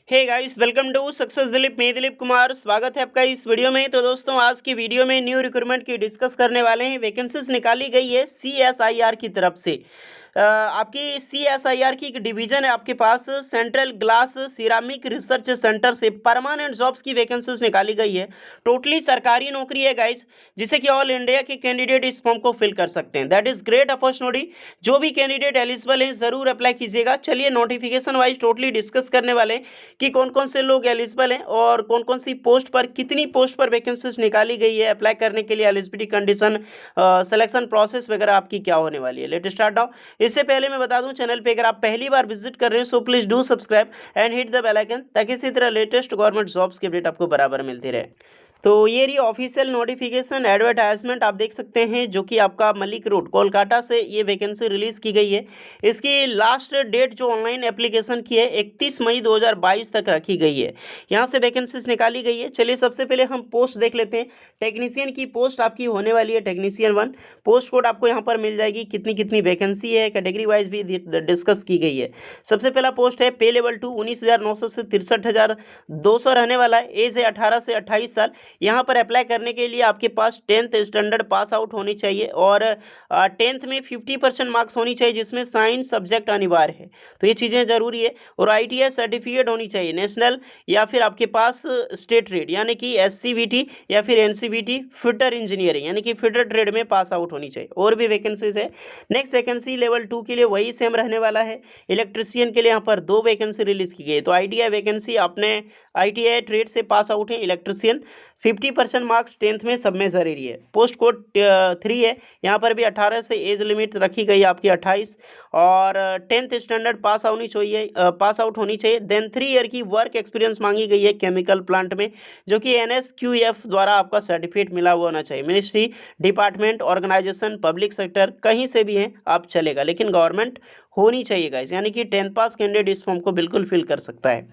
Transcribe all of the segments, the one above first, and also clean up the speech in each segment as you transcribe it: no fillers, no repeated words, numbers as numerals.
Hey guys, welcome to success Dilip. मैं दिलीप कुमार, स्वागत है आपका इस वीडियो में। तो दोस्तों, आज की वीडियो में न्यू रिक्रूटमेंट की डिस्कस करने वाले हैं। वैकेंसीज निकाली गई है सीएसआईआर की तरफ से। आपकी सीएसआईआर की एक डिवीजन है आपके पास, central glass ceramic research centre से परमानेंट जॉब्स की वैकेंसीज निकाली गई है। टोटली सरकारी नौकरी है गाइस, जिसे कि ऑल इंडिया के कैंडिडेट इस फॉर्म को फिल कर सकते हैं। That is great opportunity. जो भी कैंडिडेट एलिजिबल है जरूर अप्लाई कीजिएगा। चलिए नोटिफिकेशन वाइज टोटली डिस्कस करने वाले हैं कि कौन कौन से लोग एलिजिबल हैं और कौन कौन सी पोस्ट पर, कितनी पोस्ट पर वैकेंसीज निकाली गई है। अप्लाई करने के लिए एलिजिबिलिटी कंडीशन, सिलेक्शन प्रोसेस वगैरह आपकी क्या होने वाली है। Let start now. इससे पहले मैं बता दूं, चैनल पे अगर आप पहली बार विजिट कर रहे हैं so please do subscribe and hit the bell icon, ताकि इसी तरह लेटेस्ट गवर्नमेंट जॉब्स की अपडेट आपको बराबर मिलती रहे। तो ये रही ऑफिशियल नोटिफिकेशन एडवर्टाइजमेंट, आप देख सकते हैं, जो कि आपका मलिक रोड कोलकाता से ये वैकेंसी रिलीज की गई है। इसकी लास्ट डेट जो ऑनलाइन एप्लीकेशन की है 31 मई 2022 तक रखी गई है। यहाँ से वैकेंसीज निकाली गई है। चलिए सबसे पहले हम पोस्ट देख लेते हैं। टेक्नीशियन की पोस्ट आपकी होने वाली है टेक्नीशियन 1। पोस्ट कोड आपको यहाँ पर मिल जाएगी, कितनी कितनी वैकेंसी है, कैटेगरी वाइज भी डिस्कस की गई है। सबसे पहला पोस्ट है पे लेवल 2, 19,900 से 63,200 रहने वाला है। एज है 18 से 28 साल। यहाँ पर अप्लाई करने के लिए आपके पास 10th स्टैंडर्ड पास आउट होनी चाहिए और 10th में 50% मार्क्स होनी चाहिए, जिसमें साइंस सब्जेक्ट अनिवार्य है। तो ये चीज़ें जरूरी है। और आईटीआई सर्टिफिकेट होनी चाहिए नेशनल, या फिर आपके पास स्टेट ट्रेड यानी कि एससीबीटी या फिर एनसीबीटी फिटर इंजीनियरिंग यानी कि फिटर ट्रेड में पास आउट होनी चाहिए। और भी वैकेंसीज है। नेक्स्ट वैकेंसी लेवल 2 के लिए वही सेम रहने वाला है। इलेक्ट्रिशियन के लिए यहाँ पर 2 वैकेंसी रिलीज की गई है। तो आईटीआई वैकेंसी, आपने आईटीआई ट्रेड से पास आउट है इलेक्ट्रिशियन, 50% मार्क्स 10th में सब में जरूरी है। पोस्ट कोड 3 है। यहाँ पर भी 18 से एज लिमिट रखी गई है आपकी 28, और 10th स्टैंडर्ड पास होनी चाहिए, पास आउट होनी चाहिए। देन 3 ईयर की वर्क एक्सपीरियंस मांगी गई है केमिकल प्लांट में, जो कि एनएसक्यूएफ द्वारा आपका सर्टिफिकेट मिला हुआ होना चाहिए। Ministry, department, organisation, public sector, कहीं से भी हैं आप चलेगा, लेकिन गवर्नमेंट होनी चाहिए गाइस, यानी कि 10th पास कैंडिडेट इस फॉर्म को बिल्कुल फिल कर सकता है।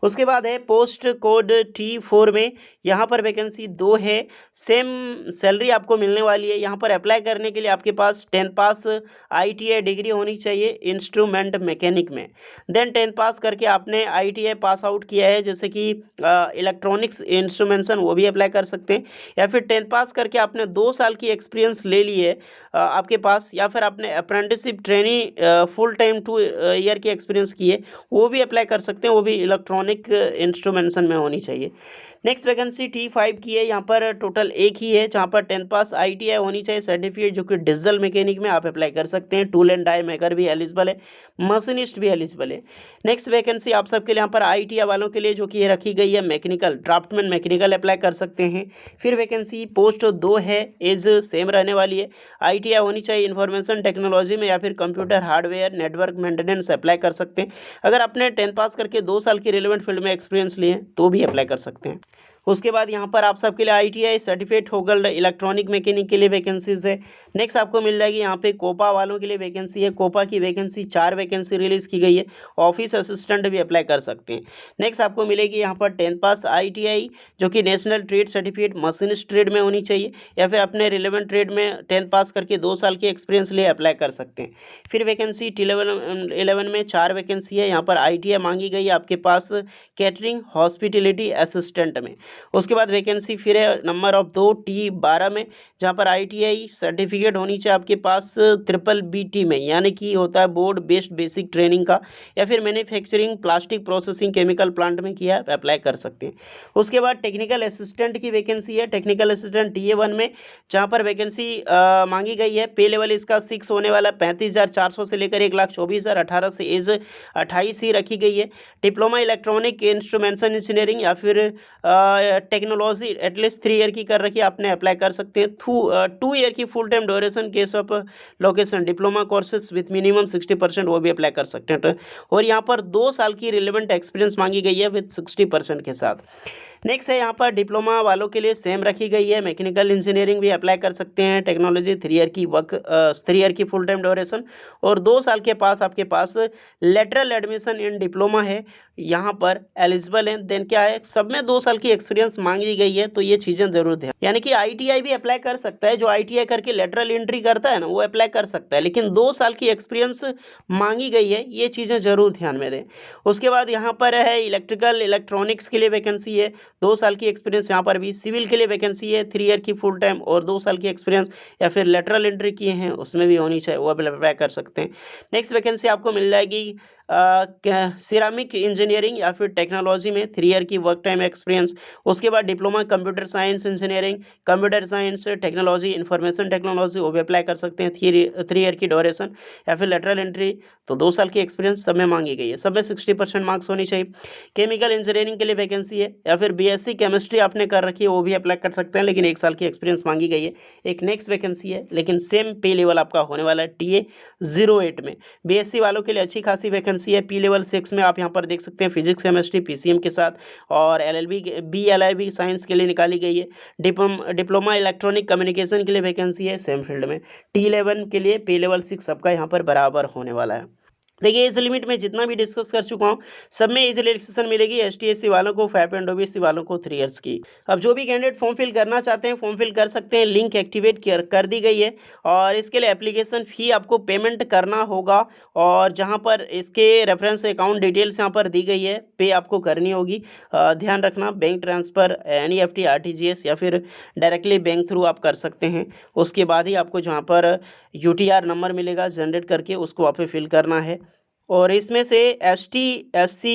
उसके बाद है पोस्ट कोड T4 में, यहाँ पर वैकेंसी 2 है। सेम सैलरी आपको मिलने वाली है। यहाँ पर अप्लाई करने के लिए आपके पास 10th पास आईटीआई डिग्री होनी चाहिए इंस्ट्रूमेंट मैकेनिक में। देन 10th पास करके आपने आईटीआई पास आउट किया है, जैसे कि इलेक्ट्रॉनिक्स इंस्ट्रूमेंटेशन, वो भी अप्लाई कर सकते हैं। या फिर 10th पास करके आपने 2 साल की एक्सपीरियंस ले ली है आपके पास, या फिर आपने apprenticeship training full time 2 year की एक्सपीरियंस की है, वो भी अप्लाई कर सकते हैं। वो भी इलेक्ट्रॉनिक इंस्ट्रूमेंटेशन में होनी चाहिए। नेक्स्ट वैकेंसी T5 की है। यहाँ पर टोटल एक ही है, जहाँ पर 10th पास आईटीआई होनी चाहिए सर्टिफिकेट, जो कि डीजल मैकेनिक में आप अप्लाई कर सकते हैं। टूल एंड डाई मेकर भी एलिजिबल है, मशीनिस्ट भी एलिजिबल है। नेक्स्ट वैकेंसी आप सबके लिए यहाँ पर आईटीआई वालों के लिए जो कि ये रखी गई है, मैकेनिकल ड्राफ्टमैन मैकेनिकल अप्लाई कर सकते हैं। फिर वैकेंसी पोस्ट 2 है, एज सेम रहने वाली है। आईटीआई होनी चाहिए इंफॉर्मेशन टेक्नोलॉजी में, या फिर computer hardware network maintenance apply कर सकते हैं। अगर आपने 10th पास करके 2 साल की रिलेवेंट फील्ड में एक्सपीरियंस लिए तो भी अप्लाई कर सकते हैं। उसके बाद यहाँ पर आप सबके लिए आईटीआई सर्टिफिकेट होगा इलेक्ट्रॉनिक मैकेनिक के लिए वैकेंसीज है। नेक्स्ट आपको मिल जाएगी यहाँ पे कोपा वालों के लिए वैकेंसी है। कोपा की वैकेंसी 4 वैकेंसी रिलीज की गई है। ऑफिस असिस्टेंट भी अप्लाई कर सकते हैं। नेक्स्ट आपको मिलेगी यहाँ पर 10th पास आईटीआई, जो कि national trade certificate machinist trade में होनी चाहिए, या फिर अपने रिलेवेंट ट्रेड में 10th पास करके 2 साल की एक्सपीरियंस लिए अप्लाई कर सकते हैं। फिर वैकेंसी T11 में 4 वैकेंसी है। यहाँ पर आईटीआई मांगी गई है आपके पास कैटरिंग हॉस्पिटलिटी असिस्टेंट में। उसके बाद वैकेंसी फिर है नंबर ऑफ 2 T12 में, जहाँ पर आईटीआई सर्टिफिकेट होनी चाहिए आपके पास ट्रिपल बीटी में, यानी कि होता है बोर्ड बेस्ड बेसिक ट्रेनिंग का, या फिर manufacturing plastic processing chemical plant में किया है, अप्लाई कर सकते हैं। उसके बाद टेक्निकल असिस्टेंट की वैकेंसी है। टेक्निकल असिस्टेंट TA1 में, जहाँ पर वैकेंसी मांगी गई है। पे लेवल इसका 6 होने वाला, 35,400 से लेकर 1,24,000, 18 से एज 28 ही रखी गई है। डिप्लोमा इलेक्ट्रॉनिक इंस्ट्रूमेंटेशन इंजीनियरिंग या फिर टेक्नोलॉजी एटलीस्ट 3 ईयर की कर रखी है, आपने अप्लाई कर सकते हैं। 2 ईयर की full time duration case of location diploma courses with minimum 60%, वो भी अप्लाई कर सकते हैं। और यहाँ पर 2 साल की रिलेवेंट एक्सपीरियंस मांगी गई है विथ 60% के साथ। नेक्स्ट है यहाँ पर डिप्लोमा वालों के लिए सेम रखी गई है। मैकेनिकल इंजीनियरिंग भी अप्लाई कर सकते हैं। टेक्नोलॉजी 3 ईयर की फुल टाइम ड्यूरेशन, और 2 साल के पास आपके पास लेटरल एडमिशन इन डिप्लोमा है, यहाँ पर एलिजिबल है। देन क्या है, सब में 2 साल की एक्सपीरियंस मांगी गई है तो ये चीज़ें ज़रूर ध्यान, यानी कि ITI भी अप्लाई कर सकता है, जो ITI करके लेटरल एंट्री करता है ना वो अप्लाई कर सकता है, लेकिन 2 साल की एक्सपीरियंस मांगी गई है, ये चीज़ें ज़रूर ध्यान में दें। उसके बाद यहाँ पर है इलेक्ट्रिकल इलेक्ट्रॉनिक्स के लिए वैकेंसी है, 2 साल की एक्सपीरियंस यहाँ पर भी। सिविल के लिए वैकेंसी है 3 ईयर की फुल टाइम और 2 साल की एक्सपीरियंस, या फिर लेटरल एंट्री किए हैं उसमें भी होनी चाहिए, वो अप्लाई कर सकते हैं। नेक्स्ट वैकेंसी आपको मिल जाएगी सिरामिक इंजीनियरिंग या फिर टेक्नोलॉजी में 3 ईयर की वर्क टाइम एक्सपीरियंस। उसके बाद diploma computer science engineering, computer science technology, information technology, वो भी अप्लाई कर सकते हैं 3 ईयर की ड्यूरेशन, या फिर लेटरल एंट्री तो 2 साल की एक्सपीरियंस सब में मांगी गई है। सब में 60% मार्क्स होनी चाहिए। केमिकल इंजीनियरिंग के लिए वैकेंसी है, या फिर BSc केमिस्ट्री आपने कर रखी है वो भी अप्लाई कर सकते हैं, लेकिन 1 साल की एक्सपीरियंस मांगी गई है। एक नेक्स्ट वैकेंसी है, लेकिन सेम पे लेवल आपका होने वाला है TA 08 में। BSc वालों के लिए अच्छी खासी वैकेंसी है। P लेवल 6 में आप यहाँ पर देख सकते हैं फिजिक्स केमिस्ट्री PCM के साथ, और LLB साइंस के लिए निकाली गई है। डिप्लोमा इलेक्ट्रॉनिक कम्युनिकेशन के लिए वैकेंसी है सेम फील्ड में। T11 के लिए पे लेवल 6 सबका यहाँ पर बराबर होने वाला है। देखिए एज लिमिट में जितना भी डिस्कस कर चुका हूँ सब में एज रिलैक्सेशन मिलेगी, ST/SC वालों को 5 एंड OBC वालों को 3 इयर्स की। अब जो भी कैंडिडेट फॉर्म फिल करना चाहते हैं फॉर्म फिल कर सकते हैं, लिंक एक्टिवेट कर दी गई है, और इसके लिए एप्लीकेशन फ़ी आपको पेमेंट करना होगा, और जहाँ पर इसके रेफरेंस अकाउंट डिटेल्स यहाँ पर दी गई है, पे आपको करनी होगी। ध्यान रखना, बैंक ट्रांसफ़र NEFT RTGS या फिर डायरेक्टली बैंक थ्रू आप कर सकते हैं। उसके बाद ही आपको जहाँ पर UTR नंबर मिलेगा जनरेट करके उसको आप पे फिल करना है। और इसमें से ST/SC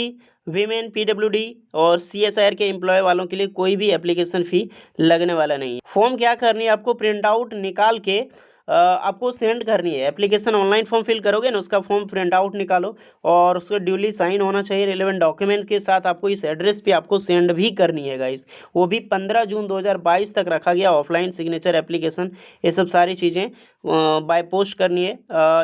वीमेन PWD और CSIR के एम्प्लॉय वालों के लिए कोई भी एप्लीकेशन फ़ी लगने वाला नहीं है। फॉर्म क्या करनी है, आपको प्रिंट आउट निकाल के आपको सेंड करनी है। एप्लीकेशन ऑनलाइन फॉर्म फिल करोगे ना, उसका फॉर्म प्रिंट आउट निकालो और उसका ड्यूली साइन होना चाहिए रिलेवेंट डॉक्यूमेंट के साथ। आपको इस एड्रेस पे आपको सेंड भी करनी है गाइस, वो भी 15 जून 2022 तक रखा गया। ऑफलाइन सिग्नेचर एप्लीकेशन ये सब सारी चीज़ें बाय पोस्ट करनी है,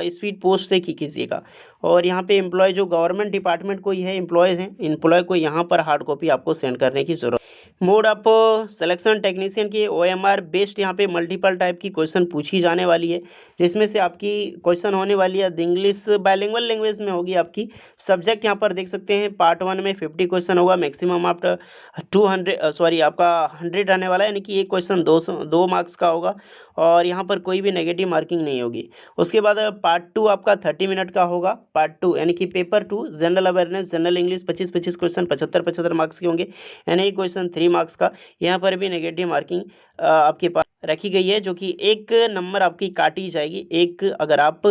स्पीड पोस्ट से कीजिएगा। और यहाँ पे एम्प्लॉय जो गवर्नमेंट डिपार्टमेंट कोई है एम्प्लॉयज़ हैं, एम्प्लॉय को यहाँ पर हार्ड कॉपी आपको सेंड करने की ज़रूरत। मोड ऑफ सिलेक्शन टेक्नीशियन की OMR बेस्ड यहाँ पे मल्टीपल टाइप की क्वेश्चन पूछी जाने वाली है, जिसमें से आपकी क्वेश्चन होने वाली है इंग्लिश बाइलिंगुअल लैंग्वेज में होगी आपकी। सब्जेक्ट यहाँ पर देख सकते हैं, पार्ट 1 में 50 क्वेश्चन होगा, मैक्सिमम आप 200 आपका 100 आने वाला है, यानी कि एक क्वेश्चन 2 मार्क्स का होगा, और यहाँ पर कोई भी नेगेटिव मार्किंग नहीं होगी। उसके बाद पार्ट 2 आपका 30 मिनट का होगा। पार्ट 2 यानी कि paper 2 general awareness general English 25 question 75 marks के होंगे, यानी क्वेश्चन 3 मार्क्स का। यहाँ पर भी नेगेटिव मार्किंग आपके पास रखी गई है, जो कि 1 नंबर आपकी काटी जाएगी, 1 अगर आप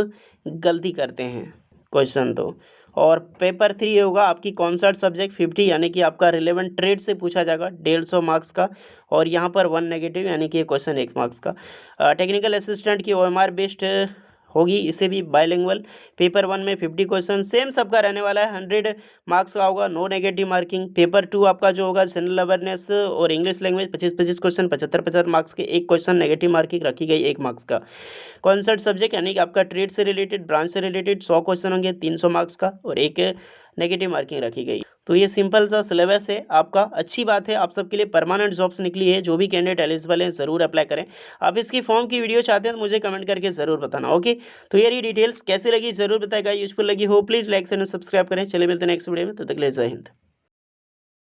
गलती करते हैं क्वेश्चन तो। और पेपर 3 होगा आपकी कॉन्सर्ट सब्जेक्ट 50, यानी कि आपका रिलेवेंट ट्रेड से पूछा जाएगा 150 मार्क्स का, और यहाँ पर 1 नेगेटिव यानी कि क्वेश्चन 1 मार्क्स का। टेक्निकल असिस्टेंट की OMR बेस्ड होगी, इसे भी बाइलिंगुअल। पेपर 1 में 50 क्वेश्चन सेम सबका रहने वाला है, 100 मार्क्स का होगा, नो नेगेटिव मार्किंग। पेपर 2 आपका जो होगा जनरल अवेयरनेस और इंग्लिश लैंग्वेज 25 क्वेश्चन 75 मार्क्स के, 1 क्वेश्चन नेगेटिव मार्किंग रखी गई 1 मार्क्स का। कॉन्सर्ट सब्जेक्ट यानी कि आपका ट्रेड से रिलेटेड ब्रांच से रिलेटेड 100 क्वेश्चन होंगे 300 मार्क्स का, और 1 नेगेटिव मार्किंग रखी गई। तो ये सिंपल सा सिलेबस है आपका। अच्छी बात है, आप सबके लिए परमानेंट जॉब्स निकली है। जो भी कैंडिडेट एलिजिबल हैं ज़रूर अप्लाई करें। आप इसकी फॉर्म की वीडियो चाहते हैं तो मुझे कमेंट करके ज़रूर बताना। ओके, तो यार ये डिटेल्स कैसी लगी ज़रूर बताएगा, यूजफुल लगी हो प्लीज़ लाइक एंड सब्सक्राइब करें। चलिए मिलते हैं नेक्स्ट वीडियो में, तब तक के लिए जय हिंद।